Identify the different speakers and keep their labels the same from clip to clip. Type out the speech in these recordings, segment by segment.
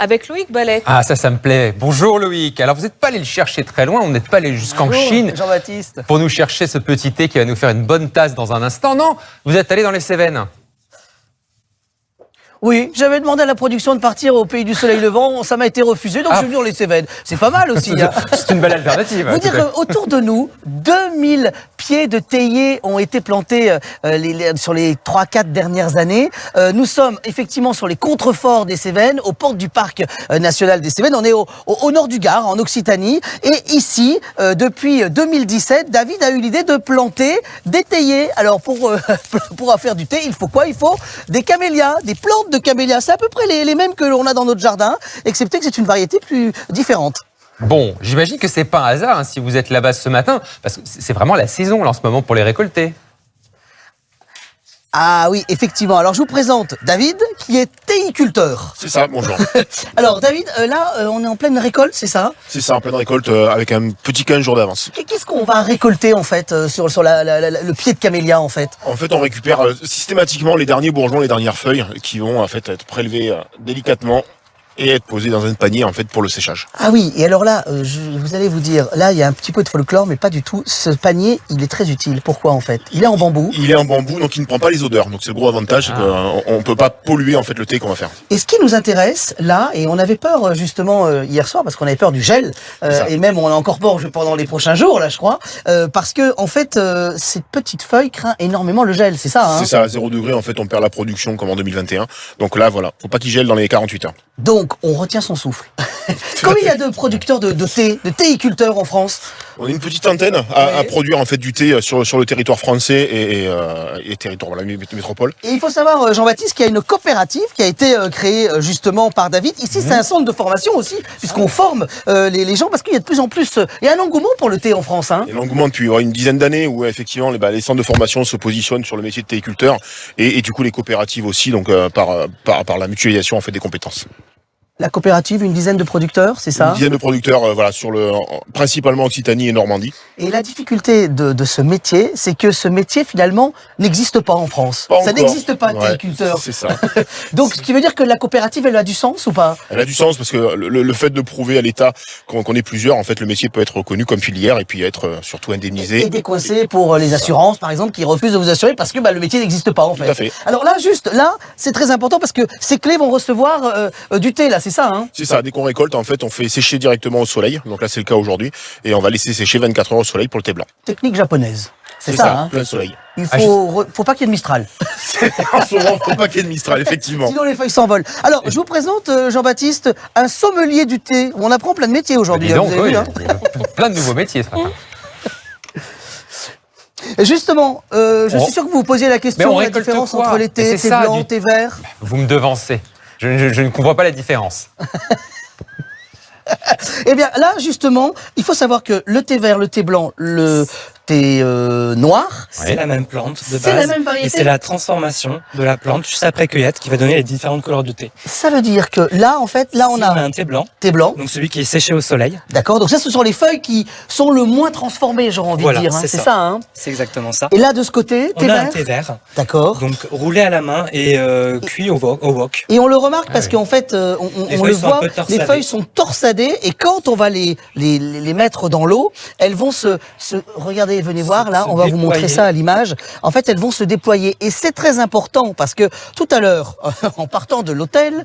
Speaker 1: avec Loïc Ballet.
Speaker 2: Ah, ça me plaît. Bonjour Loïc. Alors, vous n'êtes pas allé le chercher très loin, on n'est pas allé jusqu'en Chine
Speaker 3: Jean-Baptiste.
Speaker 2: pour nous chercher ce petit thé qui va nous faire une bonne tasse dans un instant. Non, vous êtes allé dans les Cévennes.
Speaker 3: Oui, j'avais demandé à la production de partir au pays du soleil levant, ça m'a été refusé, donc je suis venu dans les Cévennes. C'est pas mal aussi. Hein.
Speaker 2: C'est une belle alternative.
Speaker 3: Vous dire autour de nous, 2000 pieds de théiers ont été plantés sur les 3-4 dernières années. Nous sommes effectivement sur les contreforts des Cévennes, aux portes du parc national des Cévennes. On est au nord du Gard, en Occitanie. Et ici, depuis 2017, David a eu l'idée de planter des théiers. Alors pour faire du thé, il faut quoi? Il faut des camélias, des plantes de camélias. C'est à peu près les mêmes que l'on a dans notre jardin, excepté que c'est une variété plus différente.
Speaker 2: Bon, j'imagine que c'est pas un hasard hein, si vous êtes là-bas ce matin, parce que c'est vraiment la saison là, en ce moment pour les récolter.
Speaker 3: Ah oui, effectivement. Alors je vous présente David, qui est théiculteur.
Speaker 4: C'est ça, bonjour.
Speaker 3: Alors David, là, on est en pleine récolte, c'est ça?
Speaker 4: C'est ça, en pleine récolte avec un petit 15 jours d'avance.
Speaker 3: Qu'est-ce qu'on va récolter en fait sur le pied de camélia en fait?
Speaker 4: En fait, on récupère systématiquement les derniers bourgeons, les dernières feuilles qui vont en fait être prélevées délicatement et être posées dans un panier en fait pour le séchage.
Speaker 3: Ah oui, et alors là, vous allez vous dire, là il y a un petit peu de folklore, mais pas du tout. Ce panier, il est très utile. Pourquoi en fait? Il est en bambou.
Speaker 4: Il est en bambou, donc il ne prend pas les odeurs. Donc c'est le gros avantage, c'est qu'on ne peut pas polluer en fait le thé qu'on va faire.
Speaker 3: Et ce qui nous intéresse là, et on avait peur justement hier soir, parce qu'on avait peur du gel, et même on a encore peur pendant les prochains jours là, je crois, parce que en fait, ces petites feuilles craignent énormément le gel, c'est ça hein?
Speaker 4: C'est ça, à 0 degré en fait, on perd la production comme en 2021. Donc là, voilà, faut pas qu'il gèle dans les 48 heures.
Speaker 3: Donc, on retient son souffle. Combien il y a de producteurs de thé, de théiculteurs en France?
Speaker 4: On a une petite antenne à produire en fait du thé sur le territoire français et territoire voilà, métropole.
Speaker 3: Et il faut savoir, Jean-Baptiste, qu'il y a une coopérative qui a été créée justement par David. Ici, c'est un centre de formation aussi, puisqu'on forme les gens, parce qu'il y a de plus en plus... Il y a un engouement pour le thé en France. Hein.
Speaker 4: Il y a un engouement depuis une dizaine d'années où effectivement les centres de formation se positionnent sur le métier de théiculteur et du coup les coopératives aussi, donc par la mutualisation en fait des compétences.
Speaker 3: La coopérative, une dizaine de producteurs, c'est ça?
Speaker 4: Une dizaine de producteurs, voilà, principalement Occitanie et Normandie.
Speaker 3: Et la difficulté de ce métier, c'est que ce métier, finalement, n'existe pas en France. Ça n'existe pas, théiculteur.
Speaker 4: C'est ça.
Speaker 3: Donc, ce qui veut dire que la coopérative, elle a du sens ou pas?
Speaker 4: Elle a du sens parce que le fait de prouver à l'État qu'on est plusieurs, en fait, le métier peut être reconnu comme filière et puis être surtout indemnisé.
Speaker 3: Et décoincé pour les assurances, par exemple, qui refusent de vous assurer parce que le métier n'existe pas, en fait.
Speaker 4: Tout à fait.
Speaker 3: Alors là, c'est très important parce que ces clés vont recevoir du thé, là, c'est ça, hein?
Speaker 4: C'est ça. Dès qu'on récolte, en fait, on fait sécher directement au soleil. Donc là, c'est le cas aujourd'hui. Et on va laisser sécher 24 heures au soleil pour le thé blanc.
Speaker 3: Technique japonaise. C'est
Speaker 4: ça,
Speaker 3: hein?
Speaker 4: plein soleil.
Speaker 3: Il faut pas qu'il y ait de Mistral.
Speaker 4: En ce moment, faut pas qu'il y ait de Mistral, effectivement.
Speaker 3: Sinon, les feuilles s'envolent. Alors, je vous présente, Jean-Baptiste, un sommelier du thé. Où on apprend plein de métiers aujourd'hui.
Speaker 2: Dis donc,
Speaker 3: vous avez vu, hein?
Speaker 2: Plein de nouveaux métiers ce matin.
Speaker 3: Justement, je suis sûr que vous vous posiez la question de la différence entre les thés, thé blanc, thé vert.
Speaker 2: Vous me devancez. Je ne comprends pas la différence.
Speaker 3: Eh bien, là, justement, il faut savoir que le thé vert, le thé blanc, le thé noir...
Speaker 5: C'est la même plante de base.
Speaker 3: C'est la même variété.
Speaker 5: Et c'est la transformation de la plante juste après cueillette qui va donner les différentes couleurs du thé.
Speaker 3: Ça veut dire que là, en fait, on a
Speaker 5: un thé blanc.
Speaker 3: Thé blanc.
Speaker 5: Donc celui qui est séché au soleil.
Speaker 3: D'accord. Donc ça, ce sont les feuilles qui sont le moins transformées, j'aurais envie de dire. Hein. C'est ça, hein?
Speaker 5: C'est exactement ça.
Speaker 3: Et là, de ce côté, thé vert.
Speaker 5: On a un thé vert.
Speaker 3: D'accord.
Speaker 5: Donc roulé à la main et cuit au wok.
Speaker 3: Et on le remarque parce qu'en fait, on le voit, les feuilles sont torsadées et quand on va les mettre dans l'eau, elles vont regardez, venez voir là, on va vous montrer ça à l'image. En fait, elles vont se déployer et c'est très important parce que tout à l'heure, en partant de l'hôtel,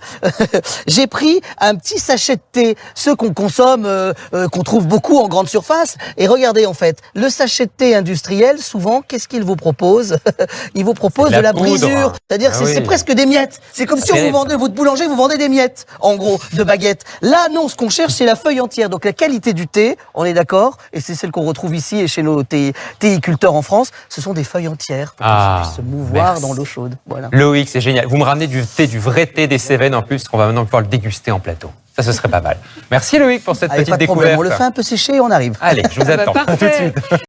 Speaker 3: j'ai pris un petit sachet de thé, ceux qu'on consomme, qu'on trouve beaucoup en grande surface. Et regardez en fait, le sachet de thé industriel, souvent, qu'est-ce qu'il vous propose? Il vous propose de la brisure, c'est-à-dire c'est presque des miettes. C'est comme si on vous vendait, votre boulanger vous vendait des miettes, en gros, de baguettes. Là, non, ce qu'on cherche, c'est la feuille entière. Donc la qualité du thé, on est d'accord, et c'est celle qu'on retrouve ici et chez nos théiculteurs en France, ce sont des feuilles entières pour qu'elles puissent se mouvoir dans l'eau chaude. Voilà.
Speaker 2: Loïc, c'est génial. Vous me ramenez du vrai thé des Cévennes en plus, qu'on va maintenant pouvoir le déguster en plateau. Ça, ce serait pas mal. Merci Loïc pour cette petite découverte.
Speaker 3: On le fait un peu sécher et on arrive.
Speaker 2: Allez, je vous attends.
Speaker 1: Parfait.
Speaker 2: Tout de suite.